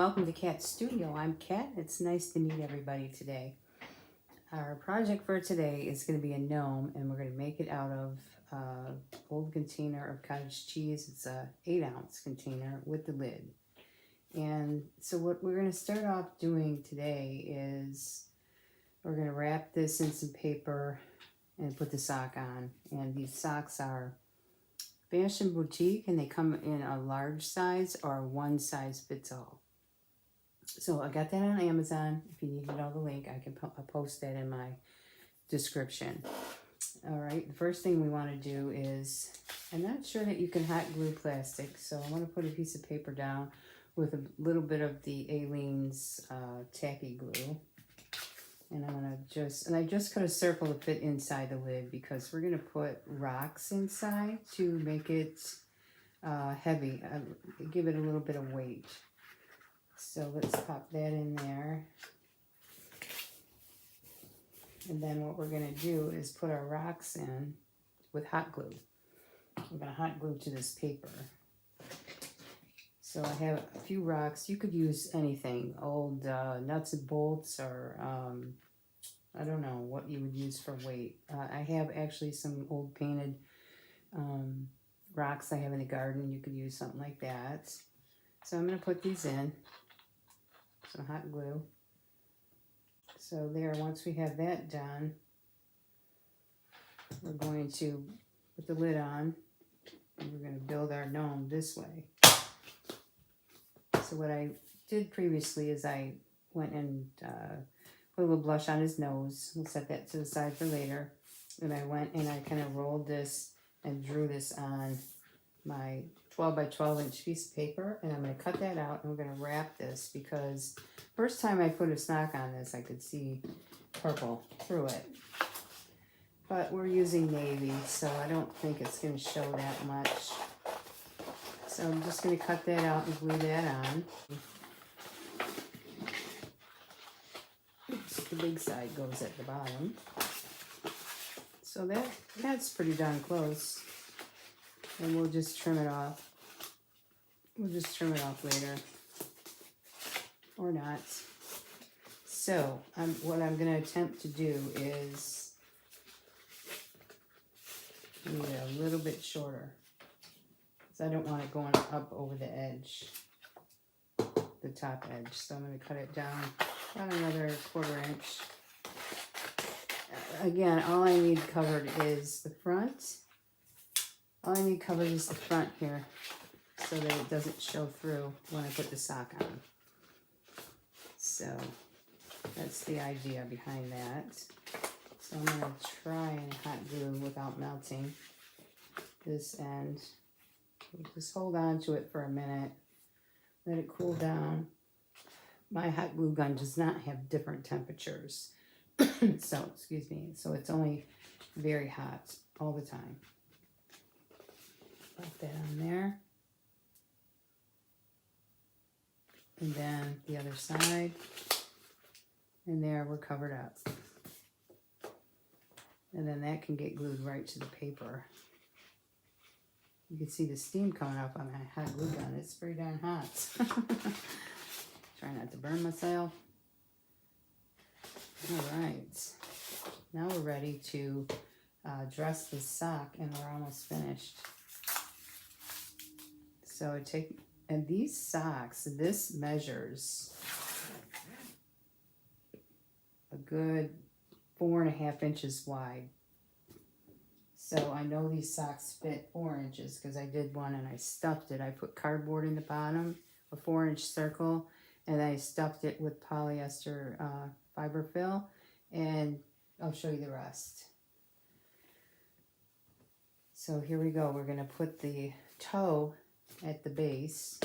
welcome to Kat's Studio. I'm Kat. It's nice to meet everybody today. Our project for today is going to be a gnome, and we're going to make it out of an old container of cottage cheese. It's a 8-ounce container with the lid. And so what we're going to start off doing today is we're going to wrap this in some paper and put the sock on. And these socks are Fashion Boutique, and they come in a large size or one size fits all. So I got that on Amazon. If you need to know the link, I can post that in my description. All right, the first thing we want to do is, I'm not sure that you can hot glue plastic, so I want to put a piece of paper down with a little bit of the Aleene's tacky glue. And I'm going to I just cut a circle to fit inside the lid because we're going to put rocks inside to make it heavy, give it a little bit of weight. So let's pop that in there. And then what we're going to do is put our rocks in with hot glue. I'm going to hot glue to this paper. So I have a few rocks. You could use anything, old nuts and bolts, or I don't know what you would use for weight. I have actually some old painted rocks I have in the garden. You could use something like that. So I'm going to put these in. Some hot glue. So there, once we have that done, we're going to put the lid on, and we're going to build our gnome this way. So what I did previously is I went and put a little blush on his nose. We'll set that to the side for later. And I went and I kind of rolled this and drew this on my 12 by 12 inch piece of paper, and I'm going to cut that out, and we're going to wrap this because first time I put a sock on this I could see purple through it, but we're using navy, so I don't think it's going to show that much. So I'm just going to cut that out and glue that on. Oops, the big side goes at the bottom. So that's pretty darn close. And we'll just trim it off. We'll just trim it off later. Or not. So, what I'm going to attempt to do is make it a little bit shorter. Because I don't want it going up over the edge. The top edge. So I'm going to cut it down about another 1/4 inch. Again, all I need covered is the front. All I need covered is the front here so that it doesn't show through when I put the sock on. So that's the idea behind that. So I'm going to try and hot glue without melting this end. Just hold on to it for a minute. Let it cool down. My hot glue gun does not have different temperatures. So, excuse me. So it's only very hot all the time. Put that on there. And then the other side. And there, we're covered up. And then that can get glued right to the paper. You can see the steam coming up on my hot glue gun. It's pretty darn hot. Try not to burn myself. All right. Now we're ready to dress this sock, and we're almost finished. So and these socks, this measures a good 4.5 inches wide. So I know these socks fit 4 inches because I did one and I stuffed it. I put cardboard in the bottom, a 4-inch circle, and I stuffed it with polyester fiber fill, and I'll show you the rest. So here we go. We're going to put the toe at the base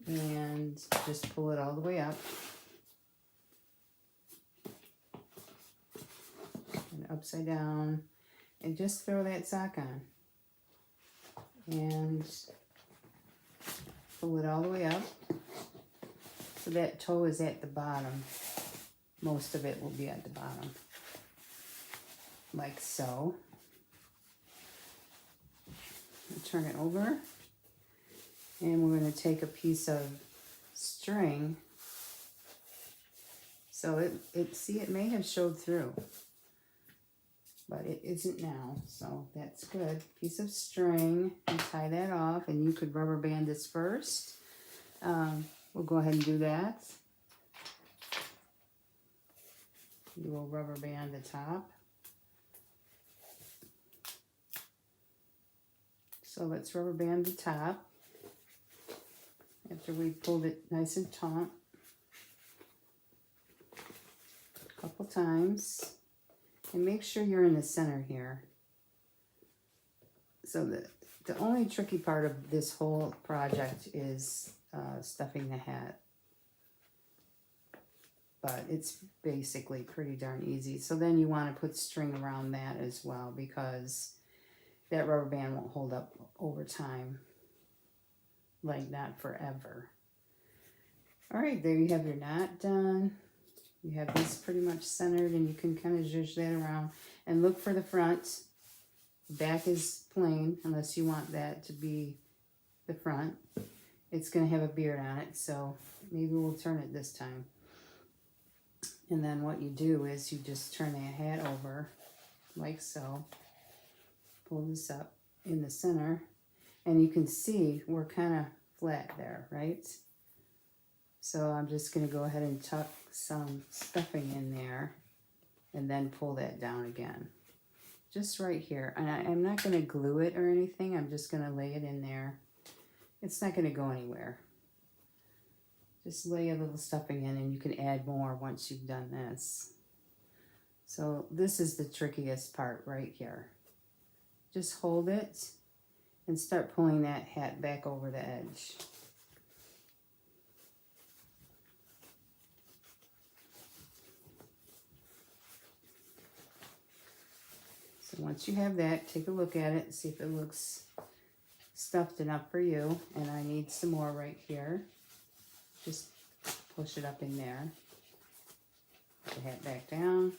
and just pull it all the way up and upside down, and just throw that sock on and pull it all the way up so that toe is at the bottom. Most of it will be at the bottom, like so. Turn it over, and we're going to take a piece of string. So it may have showed through, but it isn't now, so that's good. Piece of string, and tie that off, and you could rubber band this first. We'll go ahead and do that. You will rubber band the top. So let's rubber band the top after we pulled it nice and taut a couple times. And make sure you're in the center here. So the only tricky part of this whole project is stuffing the hat. But it's basically pretty darn easy. So then you want to put string around that as well, because that rubber band won't hold up over time. Like, not forever. All right, there you have your knot done. You have this pretty much centered, and you can kind of zhuzh that around. And look for the front. Back is plain, unless you want that to be the front. It's going to have a beard on it, so maybe we'll turn it this time. And then what you do is you just turn that hat over, like so. Pull this up in the center, and you can see we're kind of flat there, right? So I'm just going to go ahead and tuck some stuffing in there, and then pull that down again. Just right here. And I'm not going to glue it or anything. I'm just going to lay it in there. It's not going to go anywhere. Just lay a little stuffing in, and you can add more once you've done this. So this is the trickiest part right here. Just hold it and start pulling that hat back over the edge. So once you have that, take a look at it and see if it looks stuffed enough for you. And I need some more right here. Just push it up in there. Put the hat back down.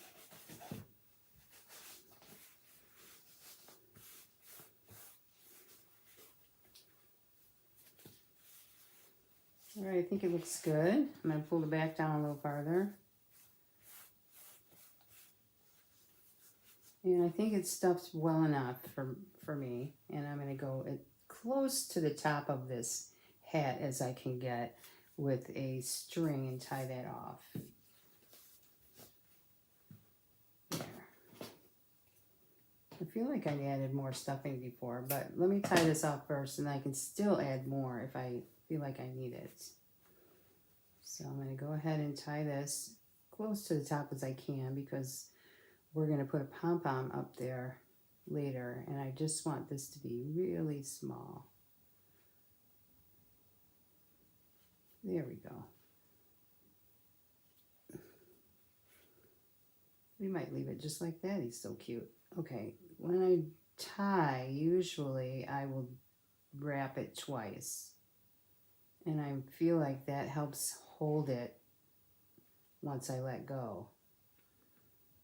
All right, I think it looks good. I'm going to pull the back down a little farther. And I think it's stuffed well enough for me. And I'm going to go close to the top of this hat as I can get with a string and tie that off. There. I feel like I added more stuffing before, but let me tie this off first, and I can still add more if I feel like I need it. So I'm going to go ahead and tie this close to the top as I can, because we're going to put a pom-pom up there later, and I just want this to be really small. There we go. We might leave it just like that. He's so cute. Okay, when I tie, usually I will wrap it twice. And I feel like that helps hold it once I let go.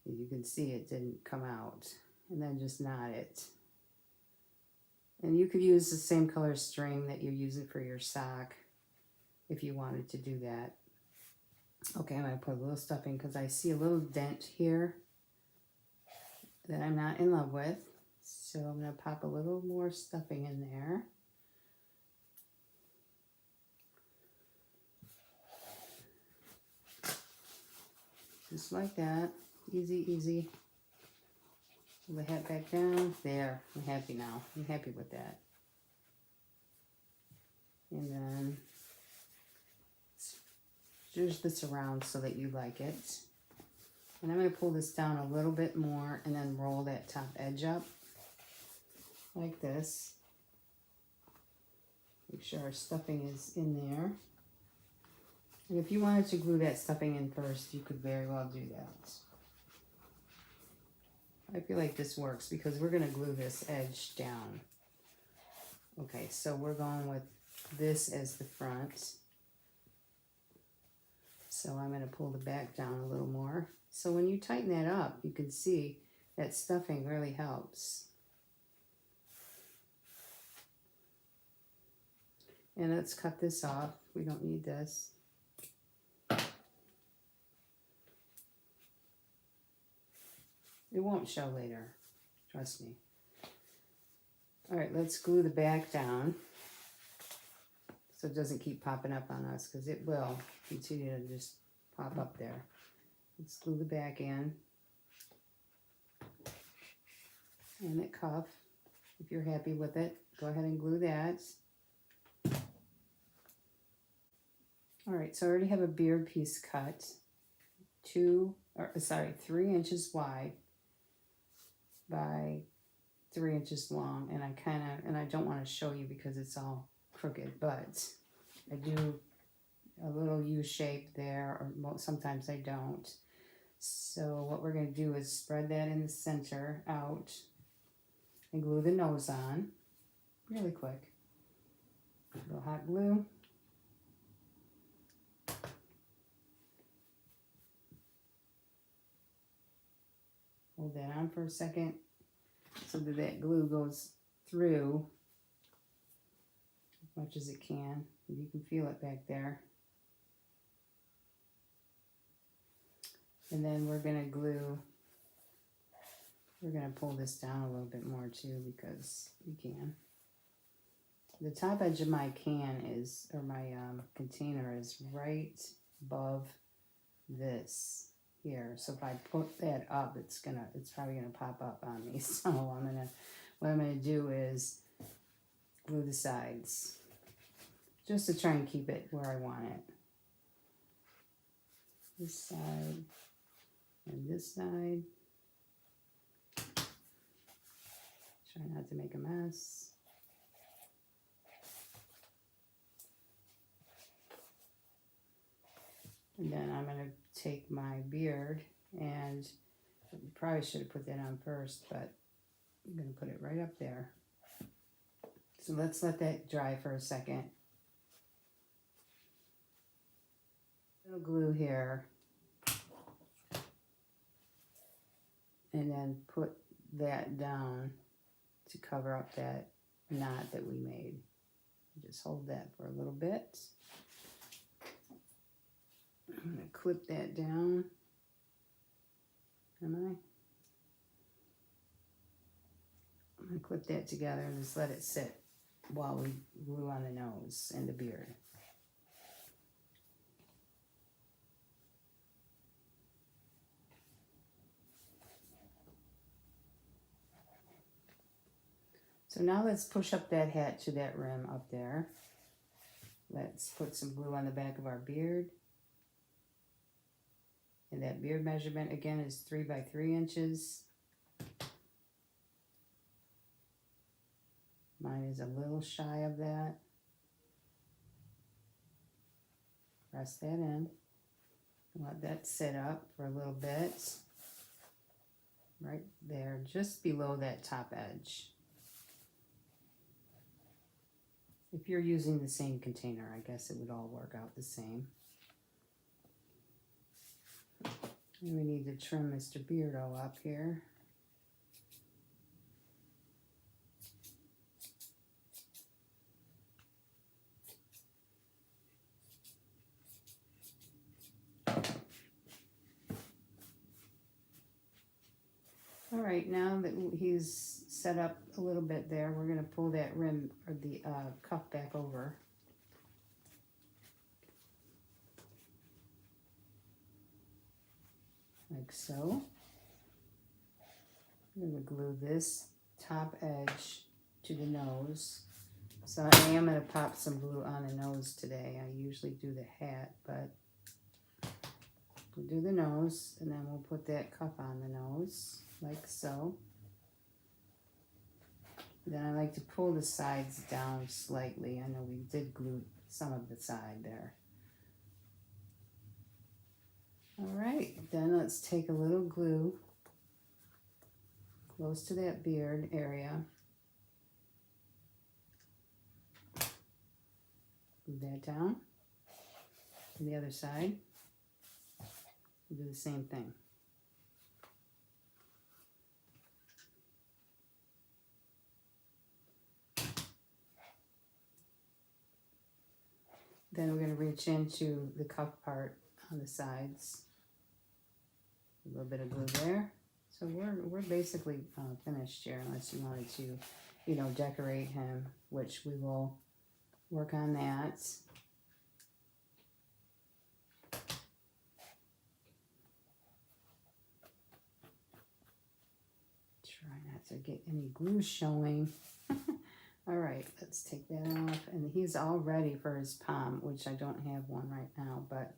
As you can see, it didn't come out. And then just knot it. And you could use the same color string that you're using for your sock if you wanted to do that. Okay, I'm going to put a little stuffing because I see a little dent here that I'm not in love with. So I'm going to pop a little more stuffing in there. Just like that. Easy, easy. Pull the hat back down. There. I'm happy now. I'm happy with that. And then zhuzh this around so that you like it. And I'm going to pull this down a little bit more and then roll that top edge up like this. Make sure our stuffing is in there. And if you wanted to glue that stuffing in first, you could very well do that. I feel like this works because we're going to glue this edge down. Okay, so we're going with this as the front. So I'm going to pull the back down a little more. So when you tighten that up, you can see that stuffing really helps. And let's cut this off. We don't need this. It won't show later, trust me. All right, let's glue the back down so it doesn't keep popping up on us, because it will continue to just pop up there. Let's glue the back in. And the cuff, if you're happy with it, go ahead and glue that. All right, so I already have a beard piece cut, 3 inches wide by 3 inches long, and I don't want to show you because it's all crooked, but I do a little U shape there, or sometimes I don't. So what we're going to do is spread that in the center out and glue the nose on really quick. A little hot glue. Hold that on for a second so that glue goes through as much as it can. You can feel it back there. And then we're going to pull this down a little bit more too, because we can. The top edge of my container is right above this here. So if I put that up, it's probably gonna pop up on me. So what I'm gonna do is glue the sides just to try and keep it where I want it. This side and this side. Try not to make a mess. And then I'm going to take my beard, and I probably should have put that on first, but I'm going to put it right up there. So let's let that dry for a second. Little glue here. And then put that down to cover up that knot that we made. Just hold that for a little bit. I'm going to clip that down. I'm going to clip that together and just let it sit while we glue on the nose and the beard. So now let's push up that hat to that rim up there. Let's put some glue on the back of our beard. And that beard measurement again is 3 by 3 inches. Mine is a little shy of that. Press that in. Let that sit up for a little bit. Right there, just below that top edge. If you're using the same container, I guess it would all work out the same. And we need to trim Mr. Beardo up here. All right, now that he's set up a little bit there, we're going to pull that rim or the cuff back over. Like so. I'm going to glue this top edge to the nose. So I am going to pop some glue on the nose today. I usually do the hat, but we'll do the nose, and then we'll put that cuff on the nose, like so. Then I like to pull the sides down slightly. I know we did glue some of the side there. All right, then let's take a little glue close to that beard area. Glue that down. And the other side, we'll do the same thing. Then we're going to reach into the cuff part on the sides. A little bit of glue there. So we're basically finished here, unless you wanted to, you know, decorate him, which we will work on that. Try not to get any glue showing. All right, let's take that off. And he's all ready for his palm, which I don't have one right now, but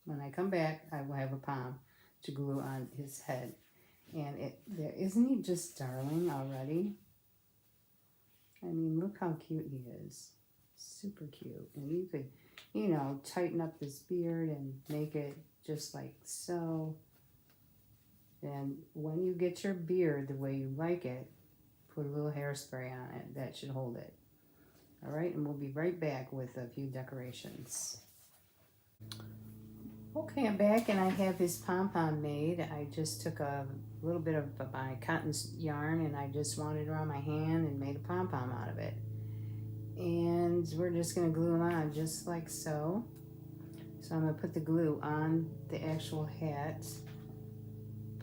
when I come back, I will have a palm to glue on his head. And isn't he just darling already? I mean, look how cute he is. Super cute. And you could, you know, tighten up this beard and make it just like so. And when you get your beard the way you like it, put a little hairspray on it. That should hold it. All right, and we'll be right back with a few decorations. Okay, I'm back and I have his pom-pom made. I just took a little bit of my cotton yarn and I just wound it around my hand and made a pom-pom out of it. And we're just going to glue them on just like so. So I'm going to put the glue on the actual hat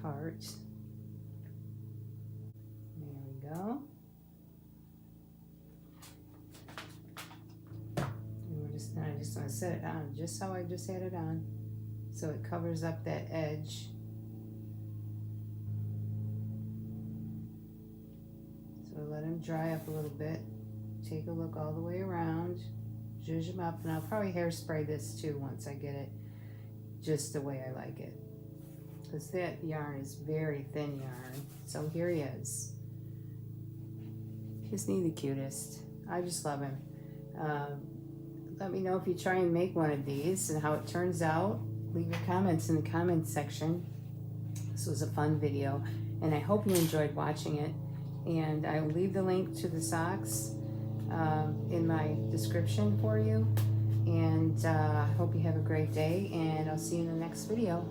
part. There we go. And I just want to set it on just how I just had it on. So it covers up that edge. So let them dry up a little bit. Take a look all the way around. Zhuzh them up. And I'll probably hairspray this too once I get it just the way I like it. Because that yarn is very thin yarn. So here he is. Isn't he the cutest? I just love him. Let me know if you try and make one of these and how it turns out. Leave your comments in the comments section. This was a fun video and I hope you enjoyed watching it. And I will leave the link to the socks in my description for you. And I hope you have a great day and I'll see you in the next video.